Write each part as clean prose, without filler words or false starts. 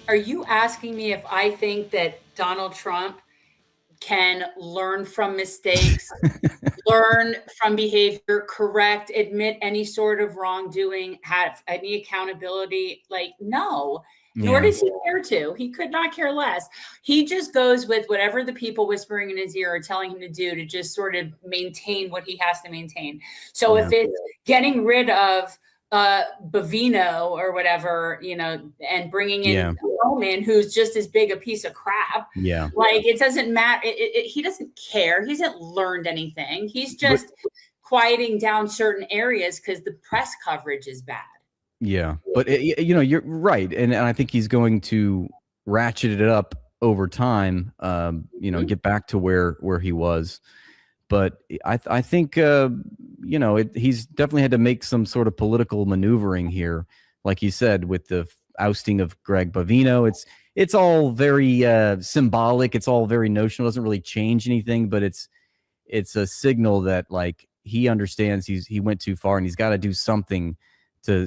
Are you asking me if I think that Donald Trump can learn from mistakes, learn from behavior, correct, admit any sort of wrongdoing, have any accountability? Like, no, nor Yeah. does he care to. He could not care less. He just goes with whatever the people whispering in his ear are telling him to do to just sort of maintain what he has to maintain. So Yeah. if it's getting rid of Bovino or whatever, and bringing in Perelman, who's just as big a piece of crap. Yeah. Like, it doesn't matter. He doesn't care. He hasn't learned anything. He's just quieting down certain areas because the press coverage is bad. Yeah. But, you're right. And I think he's going to ratchet it up over time, get back to where he was. But I think, he's definitely had to make some sort of political maneuvering here. Like you said, with the ousting of Greg Bovino, it's all very symbolic. It's all very notional. It doesn't really change anything, but it's a signal that, like, he understands he went too far and he's got to do something to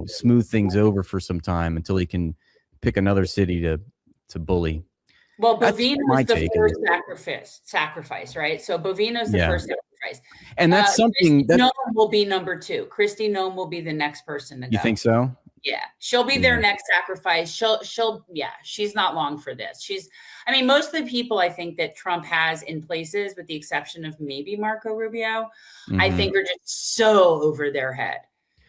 smooth things over for some time until he can pick another city to bully. Well, Bovino's the first sacrifice, right? So Bovino's the first sacrifice. And that's something that Noem will be number 2. Kristi Noem will be the next person to go. You think so? Yeah. She'll be their next sacrifice. She's not long for this. Most of the people I think that Trump has in places, with the exception of maybe Marco Rubio, I think are just so over their head.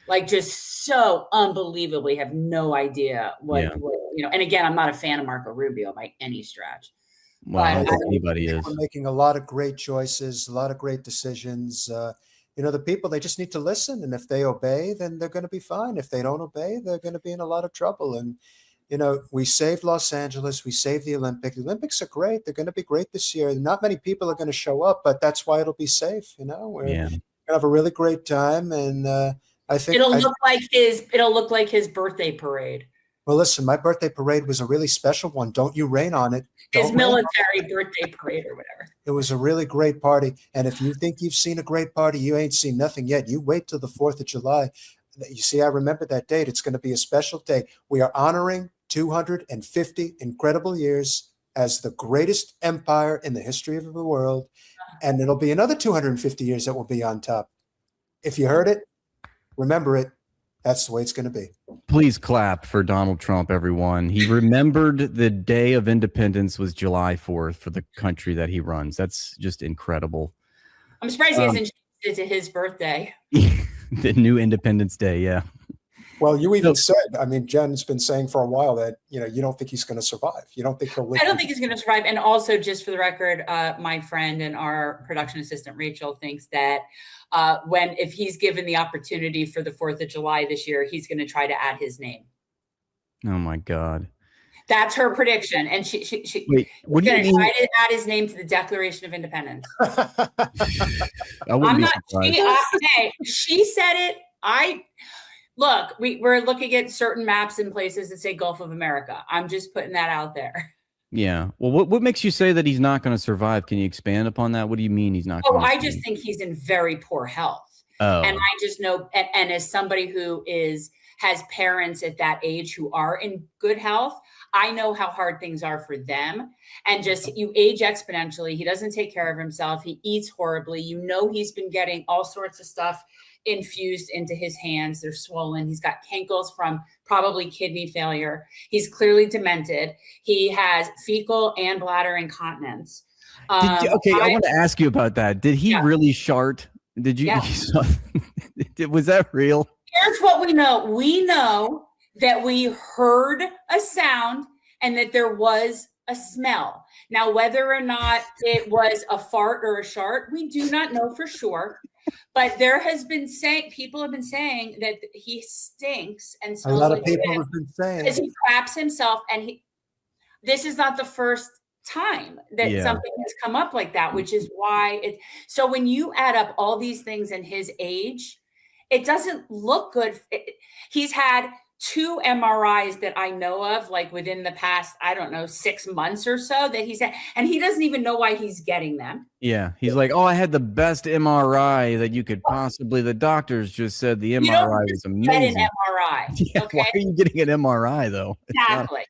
Like, just so unbelievably have no idea what and again, I'm not a fan of Marco Rubio by any stretch. Well, I don't think anybody is. We're making a lot of great choices, a lot of great decisions. The people, they just need to listen. And if they obey, then they're going to be fine. If they don't obey, they're going to be in a lot of trouble. And, we saved Los Angeles. We saved the Olympics. The Olympics are great. They're going to be great this year. Not many people are going to show up, but that's why it'll be safe. We're going to have a really great time. And I think it'll look like his birthday parade. Well, listen, my birthday parade was a really special one. Don't you rain on it. His military birthday parade or whatever. It was a really great party. And if you think you've seen a great party, you ain't seen nothing yet. You wait till the 4th of July. You see, I remember that date. It's going to be a special day. We are honoring 250 incredible years as the greatest empire in the history of the world. And it'll be another 250 years that will be on top. If you heard it, remember it. That's the way it's going to be. Please clap for Donald Trump, everyone. He remembered the day of independence was July 4th for the country that he runs. That's just incredible. I'm surprised he hasn't changed it to his birthday. The new Independence Day, yeah. Well, you even said, Jen's been saying for a while that, you don't think he's going to survive. You don't think he'll live. I don't think he's going to survive. And also, just for the record, my friend and our production assistant, Rachel, thinks that if he's given the opportunity for the 4th of July this year, he's going to try to add his name. Oh, my God. That's her prediction. And she's going to try to add his name to the Declaration of Independence. I'm not. She said it. Look, we're looking at certain maps in places that say Gulf of America. I'm just putting that out there. Yeah. Well, what makes you say that he's not going to survive? Can you expand upon that? What do you mean he's not? I just think he's in very poor health. Oh. And I just know, and as somebody who has parents at that age who are in good health, I know how hard things are for them. And just, you age exponentially. He doesn't take care of himself. He eats horribly. He's been getting all sorts of stuff infused into his hands. They're swollen. He's got cankles from probably kidney failure. He's clearly demented. He has fecal and bladder incontinence. I want to ask you about that. Did he really shart? Did you? Yeah. Was that real? Here's what we know. We know that we heard a sound and that there was a smell. Now, whether or not it was a fart or a shart, we do not know for sure. But people have been saying that he stinks and smells. A lot of like people have been saying because he craps himself, and this is not the first time that something has come up like that, which is why so when you add up all these things in his age, it doesn't look good. He's had 2 MRIs that I know of, like within the past, I don't know, 6 months or so that he's had, and he doesn't even know why he's getting them. Yeah. He's like, oh, I had the best MRI that you could possibly, the doctors just said the You don't MRI was just get amazing. an MRI. Yeah, Okay. why are you getting an MRI though? Exactly.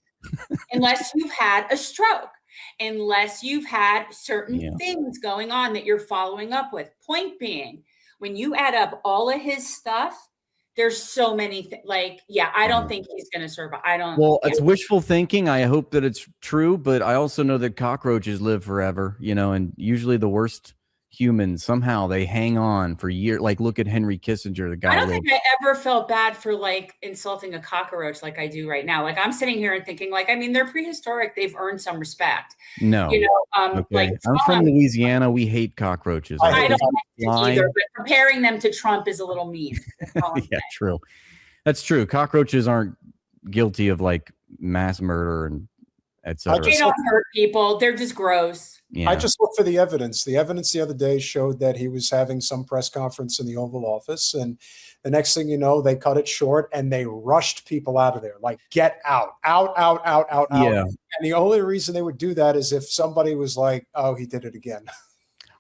Unless you've had a stroke, unless you've had certain things going on that you're following up with. Point being, when you add up all of his stuff, there's so many I don't think he's going to survive. I don't. Well, it's wishful thinking. I hope that it's true, but I also know that cockroaches live forever, and usually the worst humans, somehow they hang on for years. Like, look at Henry Kissinger, the guy. I don't think I ever felt bad for insulting a cockroach like I do right now. Like, I'm sitting here and thinking, they're prehistoric. They've earned some respect. No. Okay. I'm from Louisiana. We hate cockroaches. I don't like either, but comparing them to Trump is a little mean. Yeah, true. That's true. Cockroaches aren't guilty of mass murder and etc. They don't hurt people. They're just gross. Yeah. I just looked for the evidence. The evidence the other day showed that he was having some press conference in the Oval Office, and the next thing you know, they cut it short and they rushed people out of there. Like, get out. Yeah. And the only reason they would do that is if somebody was like, "Oh, he did it again."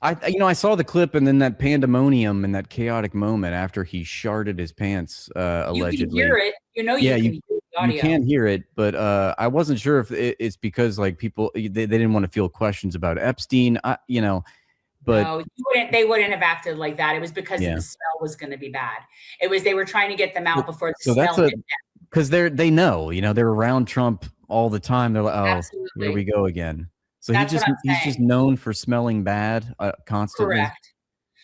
I saw the clip, and then that pandemonium and that chaotic moment after he sharded his pants, allegedly. You can hear it. You can hear the audio. You can hear it, but I wasn't sure if it's because people they didn't want to feel questions about Epstein, but no, they wouldn't have acted like that. It was because the smell was going to be bad. It was they were trying to get them out before the smell hit them. Because they know, they're around Trump all the time. They're like, oh, Absolutely. Here we go again. So he's just known for smelling bad constantly. Correct.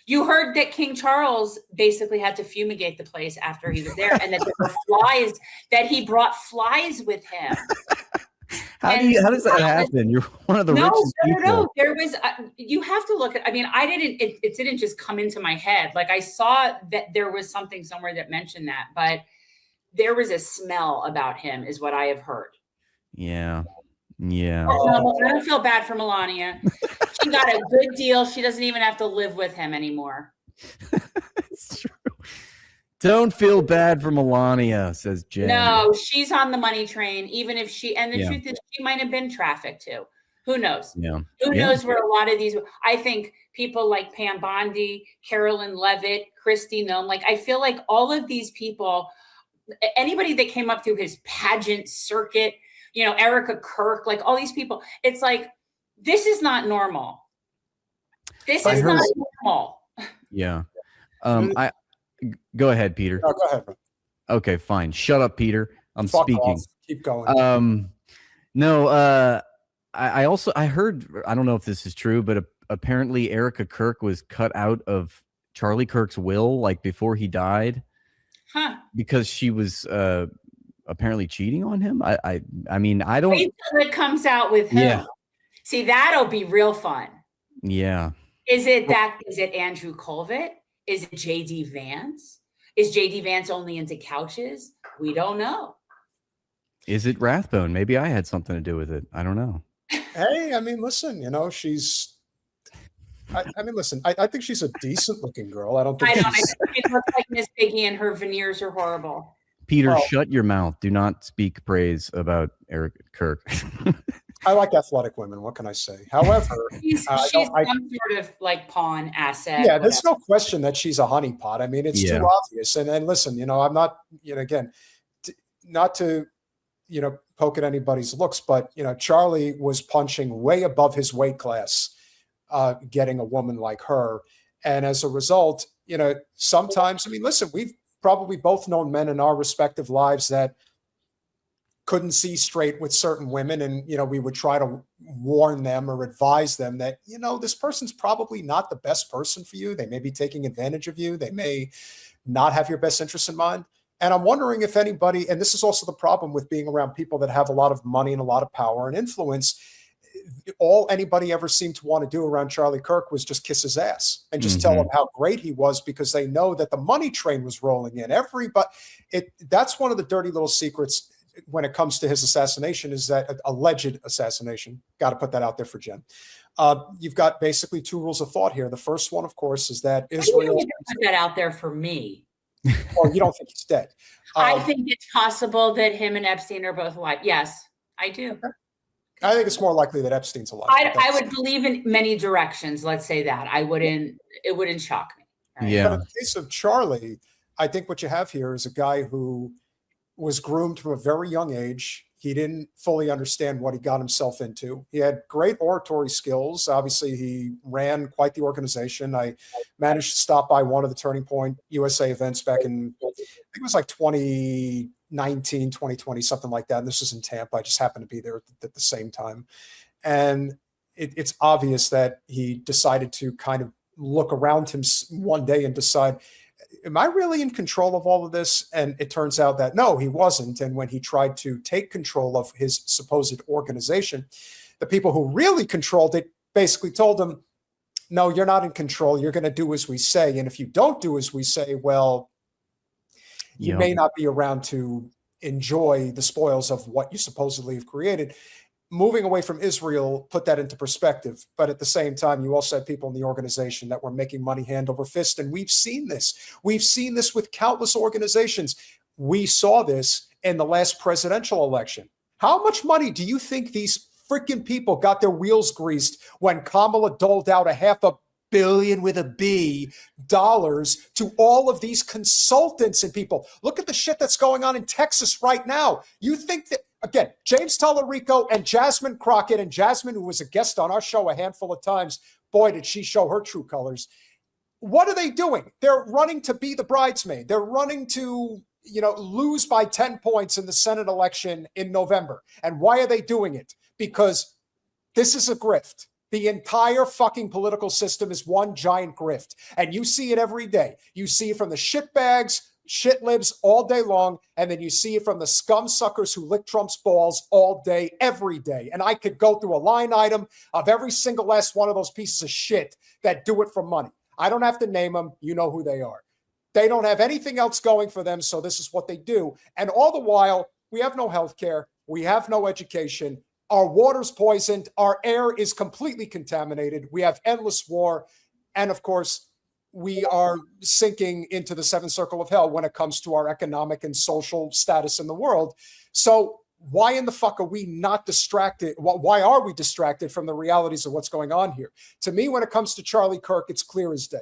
You heard that King Charles basically had to fumigate the place after he was there, and that there were flies, that he brought flies with him. How does that happen? You're one of the richest people. No. There was, you have to look at, it didn't just come into my head. Like, I saw that there was something somewhere that mentioned that, but there was a smell about him is what I have heard. Yeah. Yeah. I don't feel bad for Melania. She got a good deal. She doesn't even have to live with him anymore. It's true. Don't feel bad for Melania, says Jen. No, she's on the money train, even if the truth is she might have been trafficked too. Who knows? Yeah. Who knows where a lot of these, I think people like Pam Bondi, Carolyn Levitt, Christy Nome, I feel like all of these people, anybody that came up through his pageant circuit, Erika Kirk, all these people, it's this is not normal. This is not normal. Yeah. Go ahead, Peter. No, go ahead. Okay, fine. Shut up, Peter. I'm Fuck speaking. off. Keep going. I heard, I don't know if this is true, but apparently Erika Kirk was cut out of Charlie Kirk's will, before he died. Huh. Because she was apparently cheating on him. I don't. Wait till it comes out with him. Yeah. See, that'll be real fun. Yeah. Is it Andrew Colvett? Is it JD Vance? Is JD Vance only into couches? We don't know. Is it Rathbone? Maybe I had something to do with it. I don't know. Hey, listen, she's. Listen, I think she's a decent looking girl. I don't think she looks like Miss Piggy, and her veneers are horrible. Peter, shut your mouth. Do not speak praise about Erika Kirk. I like athletic women. What can I say? However, she's some sort of pawn asset. Yeah, there's no question that she's a honeypot. It's too obvious. And listen, I'm not, again, not to, poke at anybody's looks, but Charlie was punching way above his weight class, getting a woman like her, and as a result, sometimes, listen, we've probably both known men in our respective lives that couldn't see straight with certain women, and we would try to warn them or advise them that this person's probably not the best person for you. They may be taking advantage of you. They may not have your best interests in mind. And I'm wondering if anybody, and this is also the problem with being around people that have a lot of money and a lot of power and influence, all anybody ever seemed to want to do around Charlie Kirk was just kiss his ass and just tell him how great he was, because they know that the money train was rolling in. That's one of the dirty little secrets when it comes to his assassination, is that alleged assassination. Got to put that out there for Jen. You've got basically two rules of thought here. The first one, of course, is that Israel. Put that out there for me. Or you don't think he's dead? I think it's possible that him and Epstein are both alive. Yes, I do. I think it's more likely that Epstein's alive. I would believe in many directions. Let's say that. It wouldn't shock me. Right? Yeah. But in the case of Charlie, I think what you have here is a guy who was groomed from a very young age. He didn't fully understand what he got himself into. He had great oratory skills. Obviously, he ran quite the organization. I managed to stop by one of the Turning Point USA events back in, I think it was like 2019, 2020, something like that. And this was in Tampa. I just happened to be there at the same time. And it's obvious that he decided to kind of look around him one day and decide, am I really in control of all of this? And it turns out that no, he wasn't. And when he tried to take control of his supposed organization, the people who really controlled it basically told him, no, you're not in control. You're going to do as we say. And if you don't do as we say, well, you may not be around to enjoy the spoils of what you supposedly have created. Moving away from Israel put that into perspective. But at the same time, you also had people in the organization that were making money hand over fist. And we've seen this. We've seen this with countless organizations. We saw this in the last presidential election. How much money do you think these freaking people got their wheels greased when Kamala doled out $500 million with a B dollars to all of these consultants and people? Look at the shit that's going on in Texas right now. You think that, again, James Tallarico and Jasmine Crockett, and Jasmine, who was a guest on our show a handful of times, boy, did she show her true colors. What are they doing? They're running to be the bridesmaid. They're running to, lose by 10 points in the Senate election in November. And why are they doing it? Because this is a grift. The entire fucking political system is one giant grift. And you see it every day. You see it from the shitbags, shit libs all day long, and then you see it from the scum suckers who lick Trump's balls all day, every day. And I could go through a line item of every single last one of those pieces of shit that do it for money. I don't have to name them. You know who they are. They don't have anything else going for them, so this is what they do. And all the while, we have no health care. We have no education. Our water's poisoned. Our air is completely contaminated. We have endless war. And of course, we are sinking into the seventh circle of hell when it comes to our economic and social status in the world. So why in the fuck are we not distracted? Why are we distracted from the realities of what's going on here? To me, when it comes to Charlie Kirk, it's clear as day.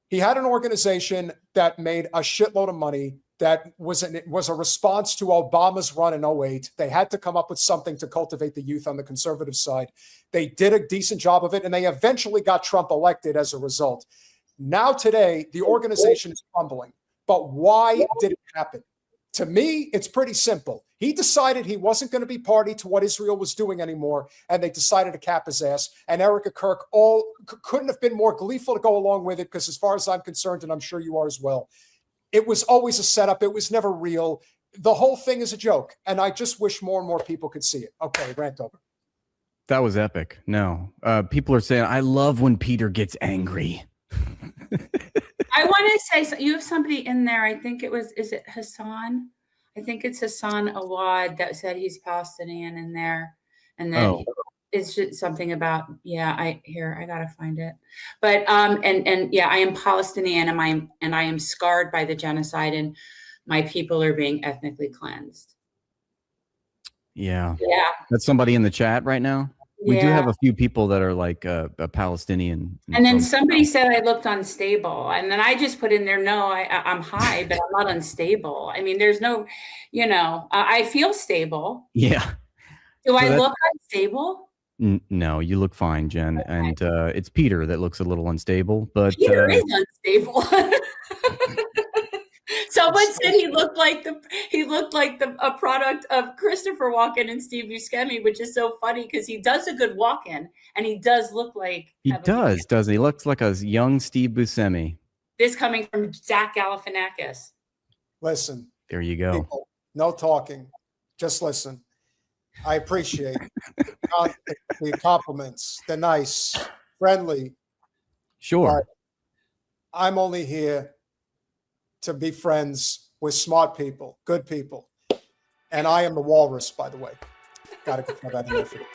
He had an organization that made a shitload of money that was a response to Obama's run in 2008. They had to come up with something to cultivate the youth on the conservative side. They did a decent job of it, and they eventually got Trump elected as a result. Now today, the organization is crumbling. But why did it happen? To me, it's pretty simple. He decided he wasn't going to be party to what Israel was doing anymore, and they decided to cap his ass. And Erika Kirk couldn't have been more gleeful to go along with it, because as far as I'm concerned, and I'm sure you are as well, it was always a setup. It was never real. The whole thing is a joke, and I just wish more and more people could see it. Okay, rant over. That was epic. No, people are saying, I love when Peter gets angry. I want to say, you have somebody in there. I think is it Hassan? I think it's Hassan Awad that said he's Palestinian in there. And then it's just something about, I gotta find it. But, and I am Palestinian, and I am scarred by the genocide, and my people are being ethnically cleansed. Yeah. That's somebody in the chat right now. We do have a few people that are like a Palestinian. And then somebody said I looked unstable. And then I just put in there, no, I'm high, but I'm not unstable. I mean, there's no, I feel stable. Yeah. Do I look unstable? No, you look fine, Jen. Okay. And it's Peter that looks a little unstable. But Peter is unstable. Someone said he looked like a product of Christopher Walken and Steve Buscemi, which is so funny because he does a good walk-in and he does look like doesn't he? Looks like a young Steve Buscemi. This coming from Zach Galifianakis. Listen, there you go. People, no talking, just listen. I appreciate the compliments. They're nice, friendly. Sure. I'm only here to be friends with smart people, good people. And I am the walrus, by the way. Got to put that in there for you.